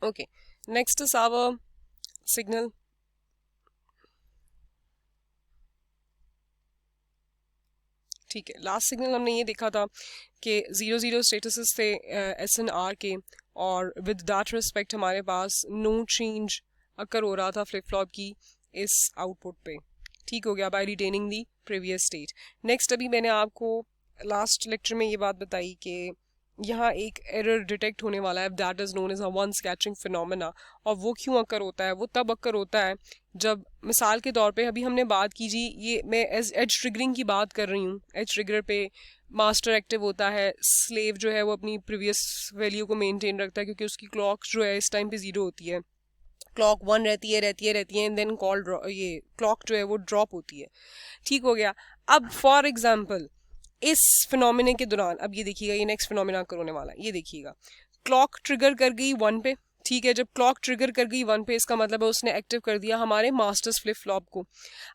Okay, next is our signal. ठीक है, last signal हमने ये देखा था कि 0 0 स्टेटसेस थे एस एन आर के, और विद दैट रिस्पेक्ट हमारे पास नो चेंज अकर हो रहा था फ्लिप फ्लॉप की इस आउटपुट पे। ठीक हो गया, by retaining the previous state. Next, अभी मैंने आपको लास्ट लेक्चर में ये बात बताई कि यहाँ एक एरर डिटेक्ट होने वाला है, that is known as a ones catching phenomena. और वो क्यों अकर होता है? वो तब अकर होता है जब, मिसाल के तौर पे अभी हमने बात की जी, ये मैं एज ट्रिगरिंग की बात कर रही हूँ। एज ट्रिगर पे मास्टर एक्टिव होता है, स्लेव जो है वो अपनी प्रीवियस वैल्यू को मेंटेन रखता है क्योंकि उसकी क्लॉक जो है इस टाइम पे 0 होती है। क्लॉक 1 रहती है एंड देन कॉल ये क्लॉक जो है वो ड्रॉप होती है। ठीक हो गया। अब फॉर एग्जाम्पल इस फिनोमिने के दौरान, अब ये देखिएगा, ये नेक्स्ट फिनोमिना होने वाला है, ये देखिएगा, क्लॉक ट्रिगर कर गई 1 पे। ठीक है, जब क्लॉक ट्रिगर कर गई 1 पे, इसका मतलब है उसने एक्टिव कर दिया हमारे मास्टर्स फ्लिप फ्लॉप को।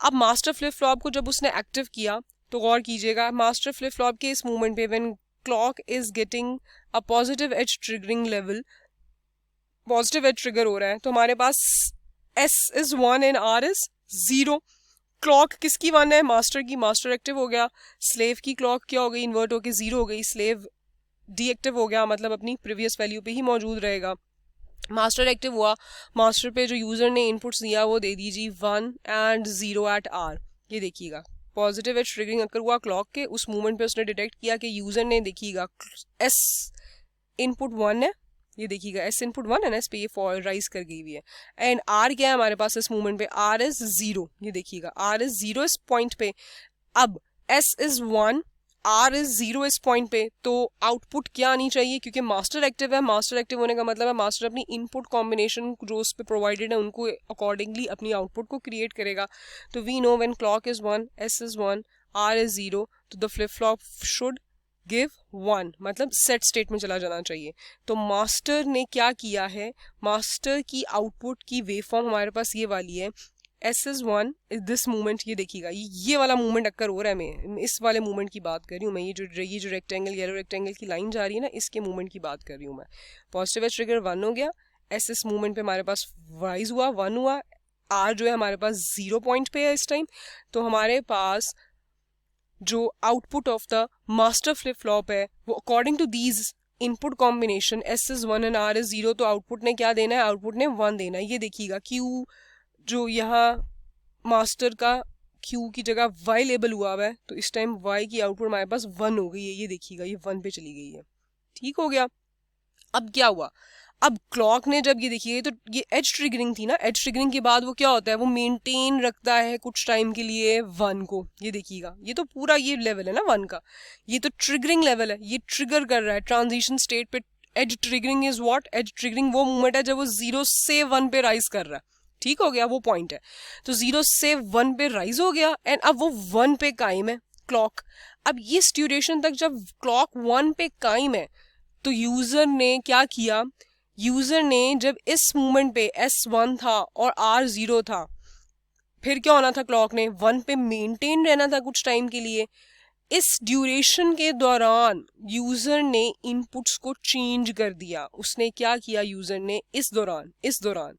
अब मास्टर फ्लिप फ्लॉप को जब उसने एक्टिव किया तो गौर कीजिएगा, मास्टर फ्लिप फ्लॉप के इस मूवमेंट पे when clock is getting a positive edge triggering level, positive edge trigger हो रहा है, तो हमारे पास S is 1 and R is 0। Clock किसकी 1 है? मास्टर की। मास्टर एक्टिव हो गया। स्लेव की क्लॉक क्या हो गई? इन्वर्ट होकर 0 हो गई। स्लेव डीएक्टिव हो गया, मतलब अपनी प्रीवियस वैल्यू पे ही मौजूद रहेगा। मास्टर एक्टिव हुआ, मास्टर पे जो यूजर ने इनपुट्स दिया वो दे दीजिए 1 एंड 0 एट आर। ये देखिएगा, पॉजिटिव एज ट्रिगरिंग अकर हुआ क्लॉक के, उस मूवमेंट पे उसने डिटेक्ट किया कि यूजर ने, देखिएगा, एस इनपुट 1 है, ये देखिएगा एस इनपुट 1 है ना, इस पे ये फॉल राइज कर गई हुई है। एंड आर क्या है हमारे पास इस मूवमेंट पे? R is 0। ये देखिएगा, आर इज 0 इस पॉइंट पे। अब एस इज 1, आर इज 0 इस पॉइंट पे, तो आउटपुट क्या आनी चाहिए? क्योंकि मास्टर एक्टिव है, मास्टर एक्टिव होने का मतलब है मास्टर अपनी इनपुट कॉम्बिनेशन जो उस पर प्रोवाइडेड है उनको अकॉर्डिंगली अपनी आउटपुट को क्रिएट करेगा। तो we know when clock is 1, S is 1, R is 0, तो the flip flop should give 1, मतलब सेट स्टेट में चला जाना चाहिए। तो मास्टर ने क्या किया है, मास्टर की आउटपुट की वेवफॉर्म हमारे पास ये वाली है, S is 1 is this movement. ये देखिएगा, ये वाला मूवमेंट अक्कर हो रहा है, मैं इस वाले मूवमेंट की बात कर रही हूँ। मैं ये जो रेक्टेंगल, येलो रेक्टेंगल की लाइन जा रही है ना, इसके मूवमेंट की बात कर रही हूँ मैं। पॉजिटिव एज ट्रिगर 1 हो गया, एस इस मूवमेंट पे हमारे पास राइज हुआ, 1 हुआ। आर जो है हमारे पास 0 पॉइंट पे है इस टाइम। तो हमारे पास जो output of the master flip flop है वो according to these input combination, S is 1 and R is 0, तो आउटपुट ने क्या देना है? आउटपुट ने 1 देना है। ये देखिएगा, क्यू जो यहाँ मास्टर का क्यू की जगह वाई लेबल हुआ है, तो इस टाइम वाई की आउटपुट हमारे पास 1 हो गई है। ये देखिएगा, ये 1 पे चली गई है। ठीक हो गया। अब क्या हुआ? अब क्लॉक ने जब, ये देखिए, तो ये एज ट्रिगरिंग थी ना, एज ट्रिगरिंग के बाद वो क्या होता है? वो मेंटेन रखता है कुछ टाइम के लिए 1 को। ये देखिएगा, ये तो पूरा ये लेवल है ना 1 का, ये तो ट्रिगरिंग लेवल है, ये ट्रिगर कर रहा है ट्रांजिशन स्टेट पे। Edge triggering is what? Edge triggering वो मूवमेंट है जब वो 0 से 1 पे राइज कर रहा है। ठीक हो गया, वो पॉइंट है। तो 0 से 1 पे राइज हो गया एंड अब वो 1 पे कायम है क्लॉक। अब इस ड्यूरेशन तक जब क्लॉक 1 पे कायम है, तो यूजर ने क्या किया? यूजर ने जब इस मूवमेंट पे S1 था और R0 था, फिर क्या होना था? क्लॉक ने 1 पे मेंटेन रहना था कुछ टाइम के लिए। इस ड्यूरेशन के दौरान यूजर ने इनपुट्स को चेंज कर दिया। उसने क्या किया यूजर ने? इस दौरान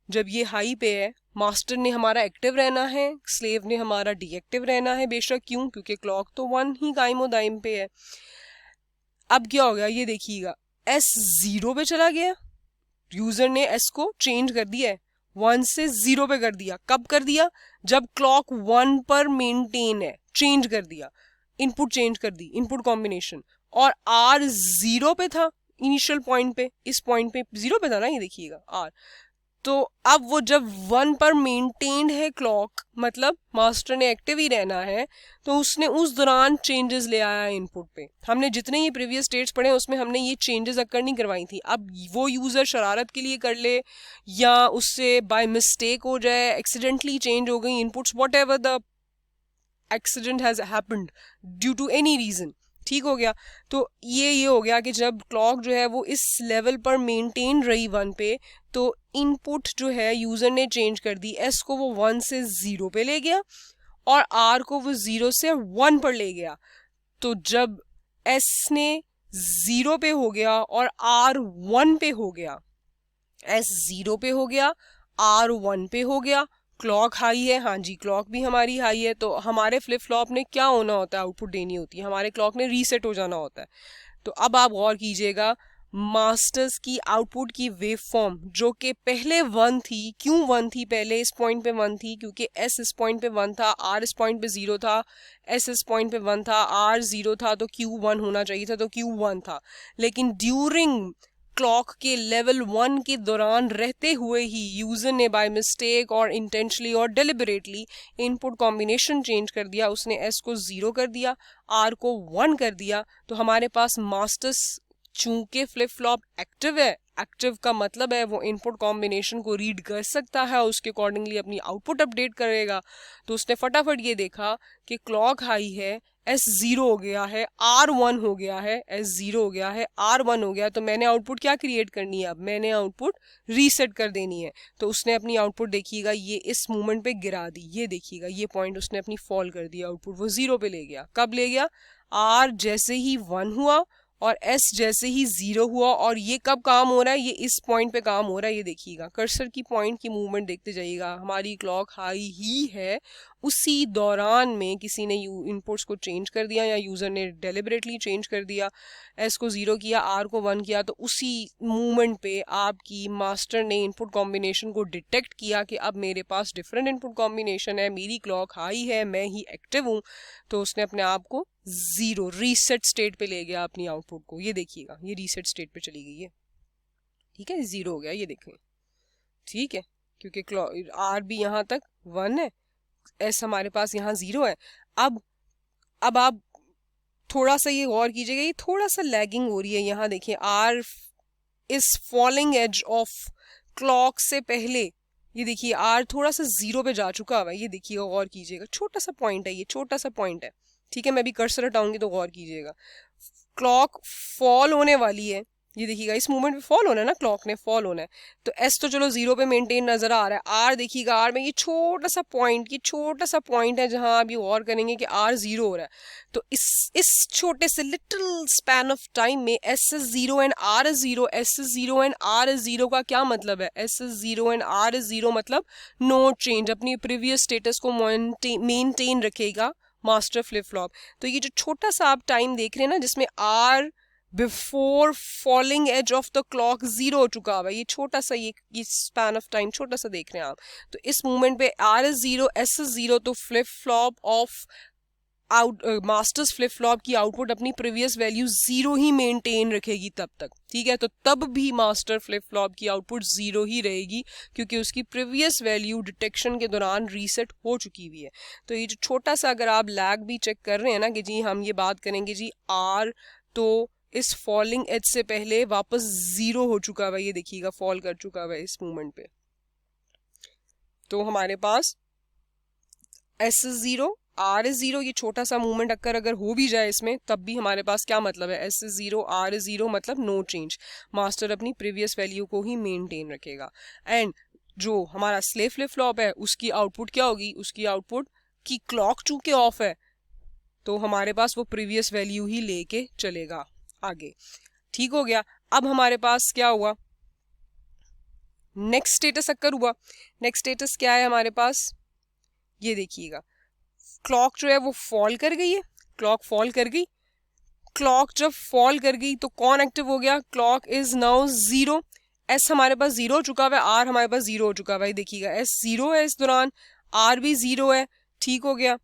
जब ये हाई पे है, मास्टर ने हमारा एक्टिव रहना है, स्लेव ने हमारा डीएक्टिव रहना है, बेशक। क्यों? क्योंकि क्लॉक तो 1 ही कायमो दायम पे है। अब क्या हो गया? ये देखिएगा, एस 0 पे चला गया, यूजर ने एस को चेंज कर दिया है, 1 से 0 पे कर दिया। कब कर दिया? जब क्लॉक 1 पर मेंटेन है, चेंज कर दिया, इनपुट चेंज कर दी, इनपुट कॉम्बिनेशन। और आर 0 पे था इनिशियल पॉइंट पे, इस पॉइंट पे 0 पे था ना, ये देखिएगा आर। तो अब वो जब 1 पर मेंटेन्ड है क्लॉक, मतलब मास्टर ने एक्टिव ही रहना है, तो उसने उस दौरान चेंजेस ले आया इनपुट पे। हमने जितने ये प्रीवियस स्टेट्स पढ़े उसमें हमने ये चेंजेस अक्कर नहीं करवाई थी। अब वो यूजर शरारत के लिए कर ले या उससे बाय मिस्टेक हो जाए, एक्सीडेंटली चेंज हो गई inputs, what ever the accident has happened due to any reason. ठीक हो गया। तो ये हो गया कि जब क्लॉक जो है वो इस लेवल पर मेंटेन रही 1 पे, तो इनपुट जो है यूजर ने चेंज कर दी, एस को वो 1 से 0 पे ले गया और आर को वो 0 से 1 पर ले गया। तो जब एस ने 0 पे हो गया और आर 1 पे हो गया, एस 0 पे हो गया, आर 1 पे हो गया, क्लॉक हाई है, हाँ जी क्लॉक भी हमारी हाई है, तो हमारे फ्लिप फ्लॉप ने क्या होना होता है, आउटपुट देनी होती है, हमारे क्लॉक ने रीसेट हो जाना होता है। तो अब आप गौर कीजिएगा, मास्टर्स की आउटपुट की वेव फॉर्म जो कि पहले 1 थी, क्यों 1 थी पहले, इस पॉइंट पे 1 थी क्योंकि एस इस पॉइंट पे 1 था, आर इस पॉइंट पे 0 था, एस इस पॉइंट पे 1 था, आर 0 था, तो क्यू 1 होना चाहिए था, तो क्यू 1 था। लेकिन ड्यूरिंग क्लॉक के लेवल 1 के दौरान रहते हुए ही यूजर ने बाय मिस्टेक और इंटेंशनली और डेलिबरेटली इनपुट कॉम्बिनेशन चेंज कर दिया, उसने एस को 0 कर दिया, आर को 1 कर दिया, तो हमारे पास मास्टर्स चूंकि फ्लिप फ्लॉप एक्टिव है, एक्टिव का मतलब है वो इनपुट कॉम्बिनेशन को रीड कर सकता है, उसके अकॉर्डिंगली अपनी आउटपुट अपडेट करेगा। तो उसने फटाफट ये देखा कि क्लॉक हाई है, एस 0 हो गया है, आर 1 हो गया है, एस 0 हो गया है, आर 1 हो गया, तो मैंने आउटपुट क्या क्रिएट करनी है, अब मैंने आउटपुट रीसेट कर देनी है। तो उसने अपनी आउटपुट देखिएगा ये इस मूवमेंट पे गिरा दी, ये देखिएगा ये पॉइंट उसने अपनी फॉल कर दिया, आउटपुट वो 0 पे ले गया। कब ले गया, आर जैसे ही 1 हुआ और एस जैसे ही 0 हुआ, और ये कब काम हो रहा है, ये इस पॉइंट पे काम हो रहा है, ये देखिएगा कर्सर की पॉइंट की मूवमेंट देखते जाइएगा, हमारी क्लॉक हाई ही है, उसी दौरान में किसी ने इनपुट्स को चेंज कर दिया या यूजर ने डेलिबरेटली चेंज कर दिया, एस को 0 किया, आर को 1 किया, तो उसी मूवमेंट पे आपकी मास्टर ने इनपुट कॉम्बिनेशन को डिटेक्ट किया कि अब मेरे पास डिफरेंट इनपुट कॉम्बिनेशन है, मेरी क्लॉक हाई है, मैं ही एक्टिव हूँ, तो उसने अपने आप को 0 रीसेट स्टेट पे ले गया अपनी आउटपुट को, ये देखिएगा ये रीसेट स्टेट पे चली गई है, ठीक है 0 हो गया, ये देखें, ठीक है, क्योंकि आर भी यहाँ तक 1 है, एस हमारे पास यहाँ 0 है। अब आप थोड़ा सा ये गौर कीजिएगा, ये थोड़ा सा लैगिंग हो रही है, यहाँ देखिए आर इस फॉलिंग एज ऑफ क्लॉक से पहले, ये देखिए आर थोड़ा सा 0 पे जा चुका हुआ है, ये देखिएगा गौर कीजिएगा, छोटा सा पॉइंट है, ये छोटा सा पॉइंट है, ठीक है, मैं भी कर्सर हटाऊंगी तो गौर कीजिएगा, क्लॉक फॉल होने वाली है, ये देखिएगा इस मूवमेंट पे फॉल होना है ना, क्लॉक ने फॉल होना है, तो एस तो चलो 0 पे मेंटेन नजर आ रहा है, आर देखिएगा, आर में ये छोटा सा पॉइंट है जहां आप ये गौर करेंगे कि आर 0 हो रहा है, तो इस छोटे से लिटिल स्पैन ऑफ टाइम में S is 0 and R is 0, S is 0 and R is 0 का क्या मतलब है, S is 0 and R is 0 मतलब नो चेंज, अपनी प्रीवियस स्टेटस को मेंटेन रखेगा मास्टर फ्लिप फ्लॉप। तो ये जो छोटा सा आप टाइम देख रहे हैं ना, जिसमें R before falling edge of the clock 0 हो चुका हुआ है, ये छोटा सा ये स्पैन ऑफ टाइम छोटा सा देख रहे हैं आप, तो इस मूवमेंट पे आर इज 0, एस इज 0, तो flip flop of masters flip flop की आउटपुट अपनी प्रीवियस वैल्यू 0 ही मेंटेन रखेगी तब तक, ठीक है, तो तब भी मास्टर फ्लिप फ्लॉप की आउटपुट 0 ही रहेगी क्योंकि उसकी प्रीवियस वैल्यू डिटेक्शन के दौरान रीसेट हो चुकी हुई है। तो ये जो छोटा सा अगर आप लैग भी चेक कर रहे हैं ना कि जी हम ये बात करेंगे जी आर तो इस फॉलिंग एज से पहले वापस 0 हो चुका हुआ, ये देखिएगा फॉल कर चुका हुआ इस मूवमेंट पे, तो हमारे पास एस इज 0, आर इज 0, ये छोटा सा मूवमेंट अगर हो भी जाए इसमें, तब भी हमारे पास क्या मतलब है, एस इज 0, आर इज 0 मतलब नो चेंज, मास्टर अपनी प्रीवियस वैल्यू को ही मेंटेन रखेगा। एंड जो हमारा स्लेव फ्लिप फ्लॉप है उसकी आउटपुट क्या होगी, उसकी आउटपुट की क्लॉक चूंकि ऑफ है तो हमारे पास वो प्रीवियस वैल्यू ही लेके चलेगा आगे, ठीक हो गया। अब हमारे पास क्या हुआ, नेक्स्ट स्टेटस अक्कर हुआ, नेक्स्ट स्टेटस क्या है हमारे पास, ये देखिएगा क्लॉक जो है वो फॉल कर गई है, क्लॉक फॉल कर गई, क्लॉक जब फॉल कर गई तो कौन एक्टिव हो गया, क्लॉक इज नाउ 0, एस हमारे पास 0 हो चुका हुआ है, आर हमारे पास 0 हो चुका हुआ है, देखिएगा एस 0 है इस दौरान, आर भी 0 है, ठीक हो गया।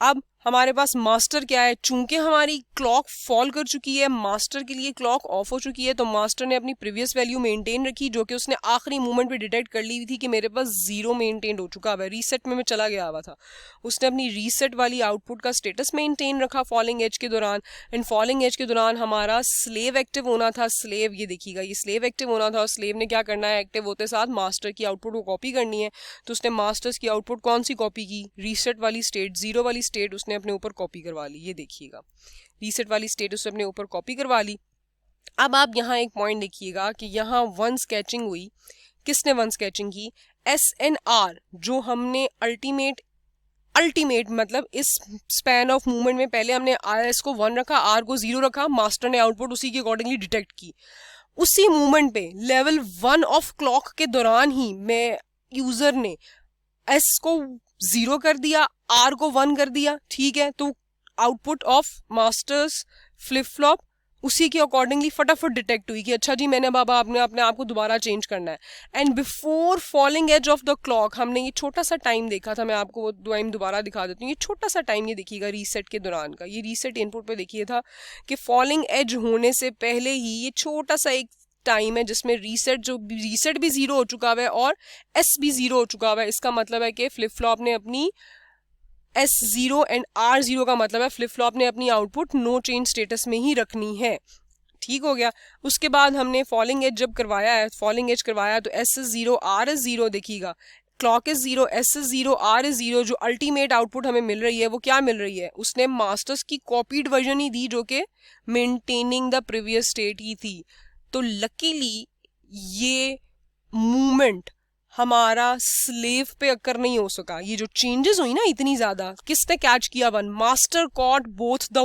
अब हमारे पास मास्टर क्या है, चूंकि हमारी क्लॉक फॉल कर चुकी है, मास्टर के लिए क्लॉक ऑफ हो चुकी है, तो मास्टर ने अपनी प्रीवियस वैल्यू मेंटेन रखी जो कि उसने आखिरी मोमेंट पे डिटेक्ट कर ली हुई थी कि मेरे पास 0 मेंटेन हो चुका है, रीसेट में मैं चला गया हुआ था, उसने अपनी रीसेट वाली आउटपुट का स्टेटस मेंटेन रखा फॉलिंग एज के दौरान। एंड फॉलिंग एज के दौरान हमारा स्लेव एक्टिव होना था, स्लेव ये देखिएगा ये स्लेव एक्टिव होना था, और स्लेव ने क्या करना है, एक्टिव होते साथ मास्टर की आउटपुट को कॉपी करनी है, तो उसने मास्टर्स की आउटपुट कौन सी कॉपी की, रीसेट वाली स्टेट 0 वाली स्टेट उसने अपने ऊपर कॉपी करवा ली, ये देखिएगा रीसेट वाली स्टेट उसने अपने ऊपर कॉपी करवा ली। अब आप यहाँ एक पॉइंट देखिएगा कि यहाँ वन स्केचिंग हुई, किसने वन स्केचिंग की, एस एन आर जो हमने अल्टीमेट मतलब इस स्पैन ऑफ मूवमेंट में पहले हमने एस को 1 रखा, आर को 0 रखा, मास्टर ने आउटपुट उसी के अकॉर्डिंगली डिटेक्ट की, उसी मूवमेंट पे लेवल 1 ऑफ क्लॉक के दौरान ही मैं यूजर ने एस को 0 कर दिया, आर को 1 कर दिया, ठीक है, तो output of masters flip flop उसी के अकॉर्डिंगली फटाफट डिटेक्ट हुई कि अच्छा जी मैंने बाबा अपने आप को दोबारा चेंज करना है। And before falling edge of the clock हमने ये छोटा सा टाइम देखा था, मैं आपको वो टाइम दोबारा दिखा देती हूँ। ये छोटा सा टाइम ये देखिएगा रीसेट के दौरान का, ये रीसेट इनपुट पे देखिए था कि फॉलिंग एज होने से पहले ही ये छोटा सा एक टाइम है जिसमें रीसेट भी 0 हो चुका हुआ है और एस भी 0 हो चुका हुआ है। इसका मतलब है कि फ्लिप फ्लॉप ने अपनी S0 एंड R0 का मतलब है फ्लिप फ्लॉप ने अपनी आउटपुट नो चेंज स्टेटस में ही रखनी है, ठीक हो गया। उसके बाद हमने फॉलिंग एज जब करवाया है, फॉलिंग एज करवाया तो S0 R0 देखिएगा, क्लॉक इज 0, S0 R0, जो अल्टीमेट आउटपुट हमें मिल रही है वो क्या मिल रही है, उसने मास्टर्स की कॉपीड वर्जन ही दी जो कि मेंटेनिंग द प्रीवियस स्टेट ही थी। तो लकीली ये मूवमेंट हमारा स्लेव पे अक्कर नहीं हो सका। ये जो चेंजेस हुई ना इतनी ज्यादा, किसने कैच किया 1, master caught both the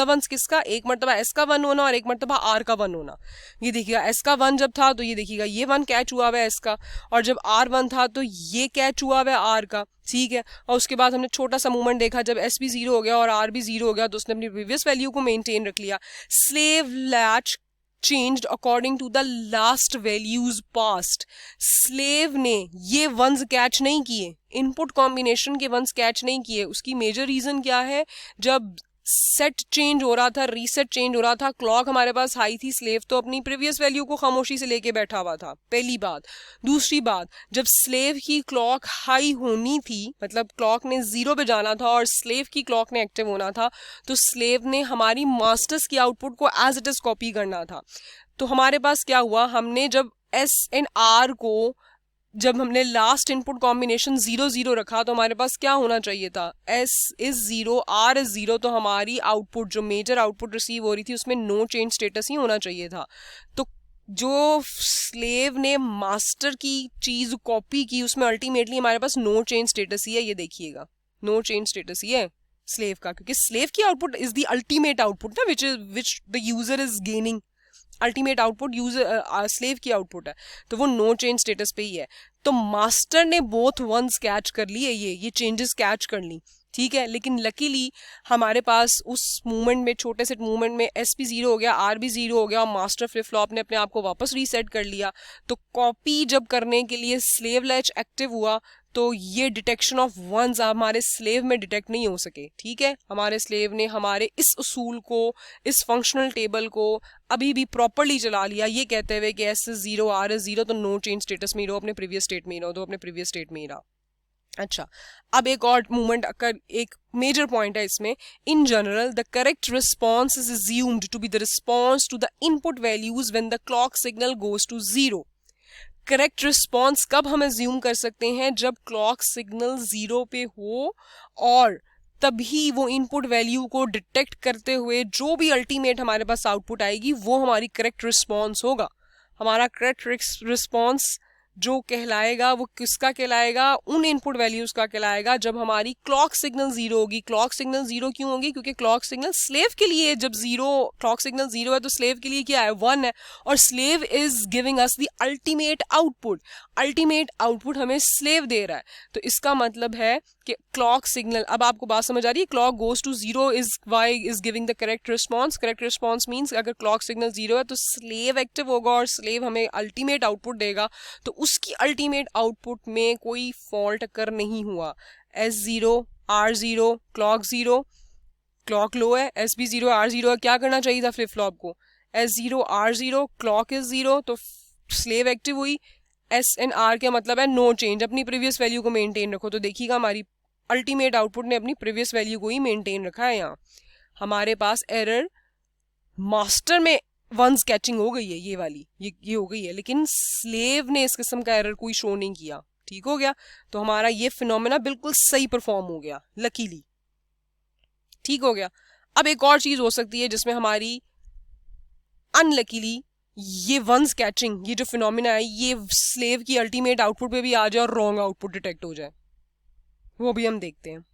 ones किसका, एक मरतबा एस का 1 होना और एक मरतबा आर का 1 होना। ये देखिएगा एस का 1 जब था तो ये देखिएगा ये 1 कैच हुआ हुआ है एस का, और जब आर 1 था तो ये कैच हुआ हुआ है आर का, ठीक है। और उसके बाद हमने छोटा सा मूवमेंट देखा, जब एस भी 0 हो गया और आर भी 0 हो गया तो उसने अपनी प्रीवियस वैल्यू को मेंटेन रख लिया। Slave latch changed according to the last values passed। Slave ने ये वंस कैच नहीं किए, इनपुट कॉम्बिनेशन के वंस कैच नहीं किए। उसकी मेजर रीजन क्या है, जब सेट चेंज हो रहा था, रीसेट चेंज हो रहा था, क्लॉक हमारे पास हाई थी, स्लेव तो अपनी प्रीवियस वैल्यू को खामोशी से लेके बैठा हुआ था, पहली बात। दूसरी बात, जब स्लेव की क्लॉक हाई होनी थी, मतलब क्लॉक ने 0 पे जाना था और स्लेव की क्लॉक ने एक्टिव होना था, तो स्लेव ने हमारी मास्टर्स की आउटपुट को एज इट इज कॉपी करना था। तो हमारे पास क्या हुआ, हमने जब एस एंड आर को जब हमने लास्ट इनपुट कॉम्बिनेशन 0-0 रखा तो हमारे पास क्या होना चाहिए था, S इज 0, R इज 0, तो हमारी आउटपुट जो मेजर आउटपुट रिसीव हो रही थी उसमें नो चेंज स्टेटस ही होना चाहिए था। तो जो स्लेव ने मास्टर की चीज कॉपी की उसमें अल्टीमेटली हमारे पास नो चेंज स्टेटस ही है, ये देखिएगा नो चेंज स्टेटस ही है स्लेव का, क्योंकि स्लेव की output is the ultimate output ना which the user is gaining. Ultimate output user slave की आउटपुट है, तो वो नो चेंज स्टेटस पे ही है। तो मास्टर ने बोथ वंस कैच कर लिए, ये चेंजेस कैच कर ली, ठीक है। लेकिन लकीली हमारे पास उस मूवमेंट में, छोटे से मूवमेंट में एस भी 0 हो गया, आर भी 0 हो गया और मास्टर फ्लिप फ्लॉप ने अपने आप को वापस रीसेट कर लिया। तो कॉपी जब करने के लिए स्लेव लैच एक्टिव हुआ तो ये डिटेक्शन ऑफ वंस हमारे स्लेव में डिटेक्ट नहीं हो सके, ठीक है। हमारे स्लेव ने हमारे इस उसूल को, इस फंक्शनल टेबल को अभी भी प्रॉपरली चला लिया, ये कहते हुए कि एस इज 0, आर इज 0, तो नो चेंज स्टेटस में ही रहो, अपने प्रीवियस स्टेट में ही रहो, तो अपने प्रीवियस स्टेट में ही रहा। अच्छा, अब एक और मूवमेंट अकर, एक मेजर पॉइंट है इसमें। In general the correct response is assumed to be the response to the input values when the clock signal goes to 0। Correct response कब हम एज्यूम कर सकते हैं, जब क्लॉक सिग्नल 0 पे हो और तभी वो इनपुट वैल्यू को डिटेक्ट करते हुए जो भी अल्टीमेट हमारे पास आउटपुट आएगी वो हमारी करेक्ट रिस्पॉन्स होगा। हमारा करेक्ट रिस्पॉन्स जो कहलाएगा वो किसका कहलाएगा, उन इनपुट वैल्यूज का कहलाएगा जब हमारी क्लॉक सिग्नल 0 होगी। क्लॉक सिग्नल 0 क्यों होगी, क्योंकि क्लॉक सिग्नल स्लेव के लिए, जब क्लॉक सिग्नल 0 है तो स्लेव के लिए क्या है, 1 है, और slave is giving us the ultimate output. Ultimate output हमें स्लेव दे रहा है, तो इसका मतलब है कि क्लॉक सिग्नल, अब आपको बात समझ आ रही है, clock goes to 0 is why is giving the correct response. Correct response means अगर क्लॉक सिग्नल 0 है तो स्लेव एक्टिव होगा और स्लेव हमें अल्टीमेट आउटपुट देगा, तो उसकी अल्टीमेट आउटपुट में कोई फॉल्ट अकर नहीं हुआ। S0, R0, clock 0, clock low है, S भी 0, R0 है, क्या करना चाहिए था फ्लिप फ्लॉप को, S0, R0, क्लॉक इज 0, तो स्लेव एक्टिव हुई। S एंड R का मतलब है नो चेंज, अपनी प्रीवियस वैल्यू को मेंटेन रखो, तो देखिएगा हमारी अल्टीमेट आउटपुट ने अपनी प्रीवियस वैल्यू को ही मेंटेन रखा है। यहाँ हमारे पास एरर मास्टर में वंस कैचिंग हो गई है, ये वाली ये हो गई है, लेकिन स्लेव ने इस किस्म का एरर कोई शो नहीं किया, ठीक हो गया। तो हमारा ये फिनोमेना बिल्कुल सही परफॉर्म हो गया, लकीली, ठीक हो गया। अब एक और चीज हो सकती है जिसमें हमारी अनलकीली ये वंस कैचिंग, ये जो फिनोमेना है, ये स्लेव की अल्टीमेट आउटपुट पे भी आ जाए और रॉन्ग आउटपुट डिटेक्ट हो जाए, वो भी हम देखते हैं।